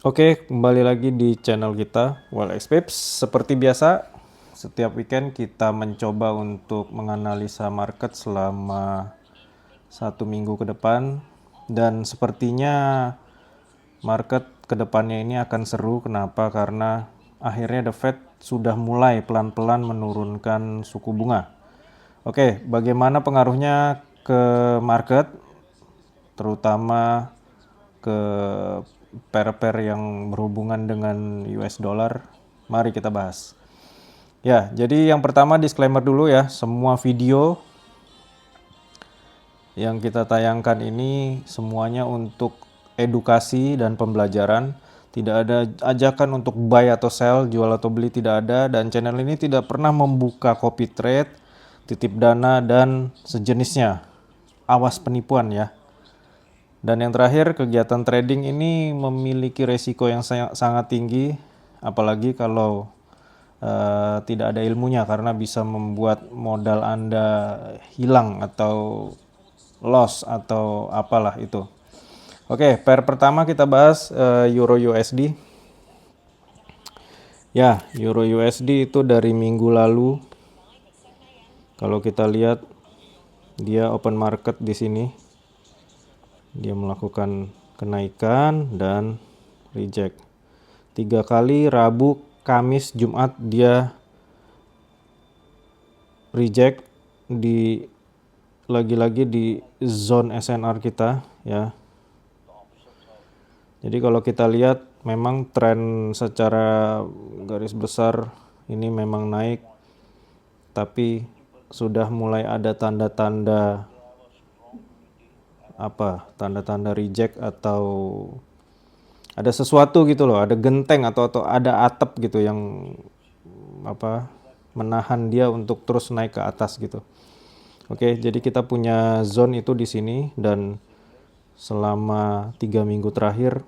Oke, kembali lagi di channel kita, Wellx Pips. Seperti biasa, setiap weekend kita mencoba untuk menganalisa market selama 1 minggu ke depan. Dan sepertinya market ke depannya ini akan seru. Kenapa? Karena akhirnya The Fed sudah mulai pelan-pelan menurunkan suku bunga. Oke, bagaimana pengaruhnya ke market, terutama ke pair-pair yang berhubungan dengan US dollar? Mari kita bahas. Ya, jadi yang pertama disclaimer dulu ya, semua video yang kita tayangkan ini semuanya untuk edukasi dan pembelajaran. Tidak ada ajakan untuk buy atau sell, jual atau beli, tidak ada. Dan channel ini tidak pernah membuka copy trade, titip dana, dan sejenisnya. Awas penipuan ya. Dan yang terakhir, kegiatan trading ini memiliki resiko yang sangat tinggi, apalagi kalau tidak ada ilmunya, karena bisa membuat modal Anda hilang atau loss atau apalah itu. Oke, pair pertama kita bahas Euro USD. Ya, Euro USD itu dari minggu lalu. Kalau kita lihat, dia open market di sini. Dia melakukan kenaikan dan reject. 3 kali, Rabu, Kamis, Jumat dia reject di lagi-lagi di zone SNR kita ya. Jadi kalau kita lihat memang tren secara garis besar ini memang naik, tapi sudah mulai ada tanda-tanda tanda-tanda reject atau ada sesuatu gitu loh, ada genteng atau ada atap gitu yang menahan dia untuk terus naik ke atas gitu. Oke, jadi kita punya zone itu di sini, dan selama 3 minggu terakhir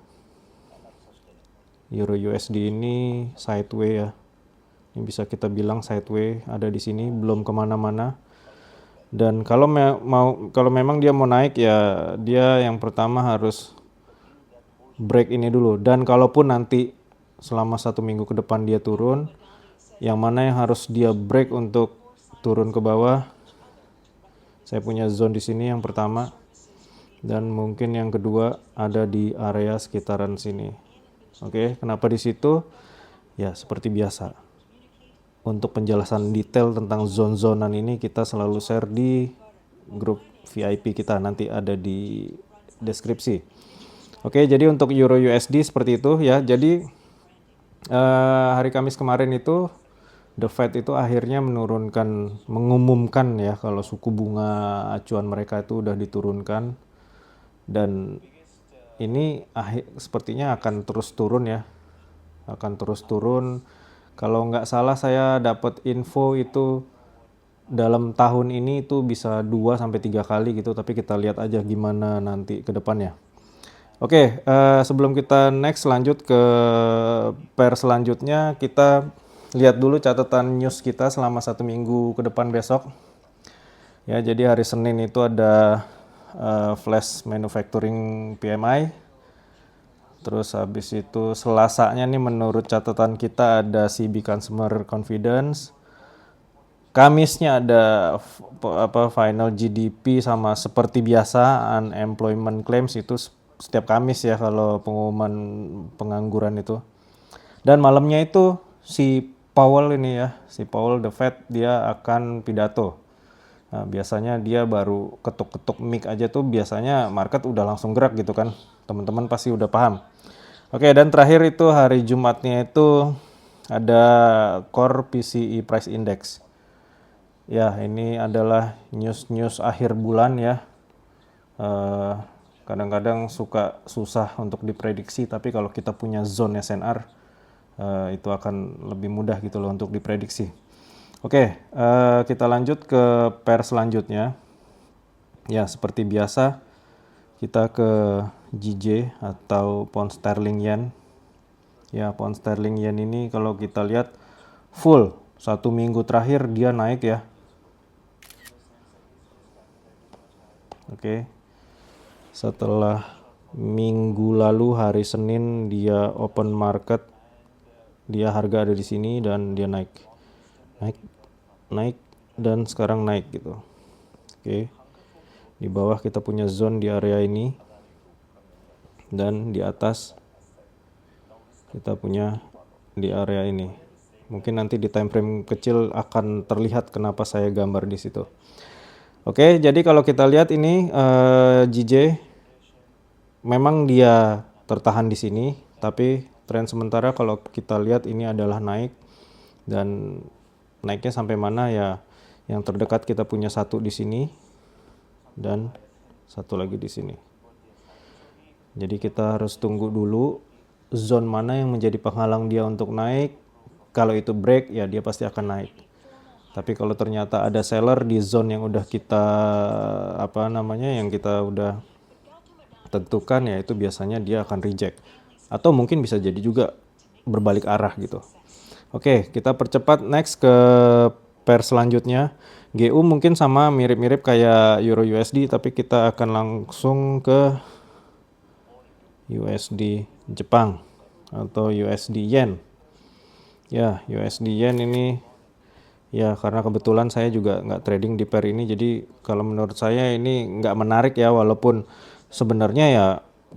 Euro USD ini sideway ya. Ini bisa kita bilang sideway, ada di sini, belum kemana-mana. Dan kalau memang dia mau naik ya, dia yang pertama harus break ini dulu. Dan kalaupun nanti selama 1 minggu ke depan dia turun, yang mana yang harus dia break untuk turun ke bawah? Saya punya zone di sini yang pertama, dan mungkin yang kedua ada di area sekitaran sini. Oke, kenapa di situ? Ya, seperti biasa. Untuk penjelasan detail tentang zone-zonan ini kita selalu share di grup VIP kita, nanti ada di deskripsi. Oke, jadi untuk Euro USD seperti itu ya. Jadi hari Kamis kemarin itu The Fed itu akhirnya mengumumkan ya kalau suku bunga acuan mereka itu udah diturunkan, dan ini sepertinya akan terus turun ya, akan terus turun. Kalau nggak salah saya dapat info itu dalam tahun ini itu bisa 2 sampai 3 kali gitu, tapi kita lihat aja gimana nanti ke depannya. Oke, sebelum kita next lanjut ke pair selanjutnya, kita lihat dulu catatan news kita selama 1 minggu ke depan besok. Ya, jadi hari Senin itu ada flash manufacturing PMI. Terus habis itu Selasanya nih menurut catatan kita ada CB Consumer Confidence. Kamisnya ada final GDP, sama seperti biasa unemployment claims itu setiap Kamis ya kalau pengumuman pengangguran itu. Dan malamnya itu si Powell ini ya, si Powell the Fed dia akan pidato. Nah, biasanya dia baru ketuk-ketuk mic aja tuh biasanya market udah langsung gerak gitu kan. Teman-teman pasti udah paham. Oke, dan terakhir itu hari Jumatnya itu ada Core PCE Price Index. Ya, ini adalah news-news akhir bulan ya. Kadang-kadang suka susah untuk diprediksi, tapi kalau kita punya zone SNR, itu akan lebih mudah gitu loh untuk diprediksi. Oke, kita lanjut ke pair selanjutnya. Ya, seperti biasa kita ke GJ atau Pound Sterling Yen. Ya, Pound Sterling Yen ini kalau kita lihat full 1 minggu terakhir dia naik ya. Oke. Setelah minggu lalu hari Senin dia open market, dia harga ada di sini dan dia naik dan sekarang naik gitu. Oke, di bawah kita punya zone di area ini dan di atas kita punya di area ini. Mungkin nanti di time frame kecil akan terlihat kenapa saya gambar di situ. Oke, jadi kalau kita lihat ini JJ memang dia tertahan di sini, tapi tren sementara kalau kita lihat ini adalah naik, dan naiknya sampai mana ya, yang terdekat kita punya satu di sini dan satu lagi di sini. Jadi kita harus tunggu dulu zone mana yang menjadi penghalang dia untuk naik. Kalau itu break ya dia pasti akan naik. Tapi kalau ternyata ada seller di zone yang udah kita yang kita udah tentukan, ya itu biasanya dia akan reject. Atau mungkin bisa jadi juga berbalik arah gitu. Oke, kita percepat next ke pair selanjutnya. GU mungkin sama mirip-mirip kayak Euro USD, tapi kita akan langsung ke USD Jepang atau USD Yen. Ya, USD Yen ini ya karena kebetulan saya juga nggak trading di pair ini, jadi kalau menurut saya ini nggak menarik ya, walaupun sebenarnya ya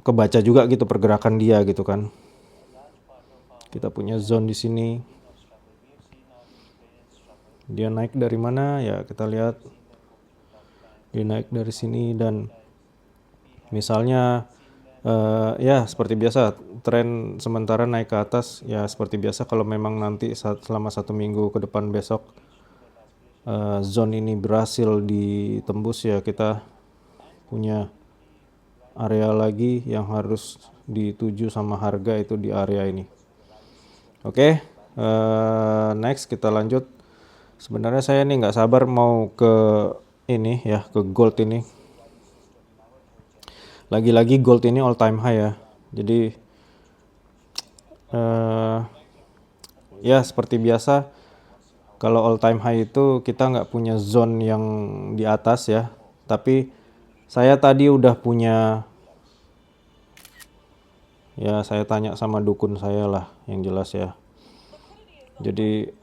kebaca juga gitu pergerakan dia gitu kan. Kita punya zone di sini. Dia naik dari mana ya, kita lihat. Dia naik dari sini dan misalnya ya seperti biasa tren sementara naik ke atas ya, seperti biasa kalau memang nanti selama 1 minggu ke depan besok zone ini berhasil ditembus ya, kita punya area lagi yang harus dituju sama harga itu di area ini. Oke, next kita lanjut. Sebenarnya saya nih nggak sabar mau ke ini ya, ke gold ini. Lagi-lagi gold ini all time high ya. Jadi ya seperti biasa kalau all time high itu kita nggak punya zone yang di atas ya. Tapi saya tadi udah punya, ya saya tanya sama dukun saya lah yang jelas ya. Jadi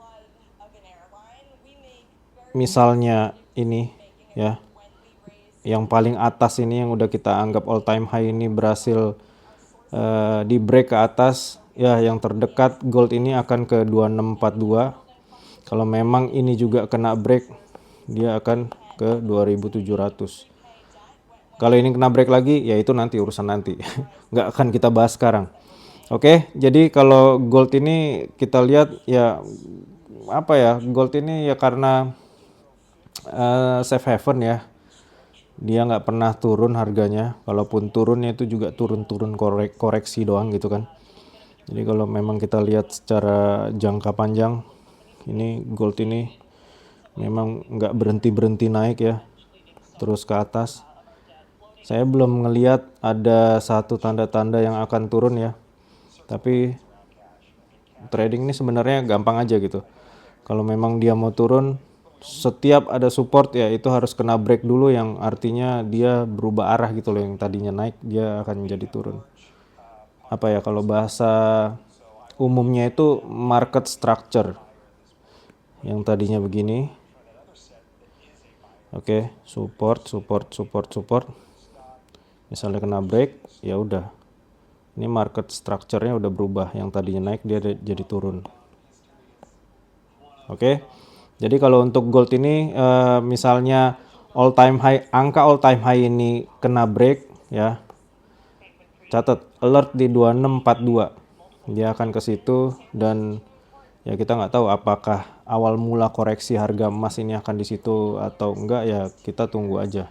misalnya ini ya, yang paling atas ini yang udah kita anggap all time high ini berhasil di break ke atas ya, yang terdekat gold ini akan ke 2642. Kalau memang ini juga kena break, dia akan ke 2700. Kalau ini kena break lagi ya itu nanti urusan nanti. Nggak akan kita bahas sekarang. Oke, jadi kalau gold ini kita lihat ya gold ini ya karena safe haven ya, dia nggak pernah turun harganya. Kalaupun turunnya itu juga turun-turun koreksi doang gitu kan. Jadi kalau memang kita lihat secara jangka panjang, ini gold ini memang nggak berhenti naik ya, terus ke atas. Saya belum ngelihat ada satu tanda-tanda yang akan turun ya, tapi trading ini sebenarnya gampang aja gitu. Kalau memang dia mau turun, setiap ada support ya itu harus kena break dulu, yang artinya dia berubah arah gitu loh, yang tadinya naik dia akan menjadi turun. Kalau bahasa umumnya itu market structure, yang tadinya begini. Oke, support. Misalnya kena break, ya udah. Ini market structure-nya udah berubah, yang tadinya naik dia jadi turun. Oke. Jadi kalau untuk gold ini misalnya angka all time high ini kena break ya. Catat alert di 2642. Dia akan ke situ, dan ya kita nggak tahu apakah awal mula koreksi harga emas ini akan di situ atau enggak, ya kita tunggu aja.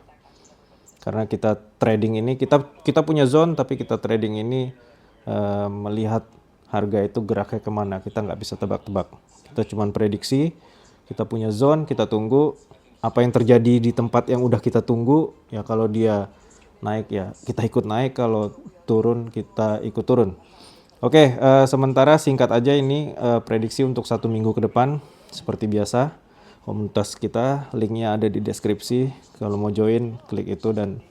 Karena kita trading ini kita punya zone, tapi kita trading ini melihat harga itu geraknya kemana, kita nggak bisa tebak-tebak. Kita cuma prediksi, kita punya zone, kita tunggu apa yang terjadi di tempat yang udah kita tunggu. Ya kalau dia naik ya kita ikut naik, kalau turun kita ikut turun. Oke, sementara singkat aja ini prediksi untuk 1 minggu ke depan. Seperti biasa, komunitas kita linknya ada di deskripsi. Kalau mau join klik itu dan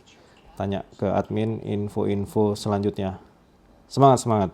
tanya ke admin info-info selanjutnya. Semangat, semangat.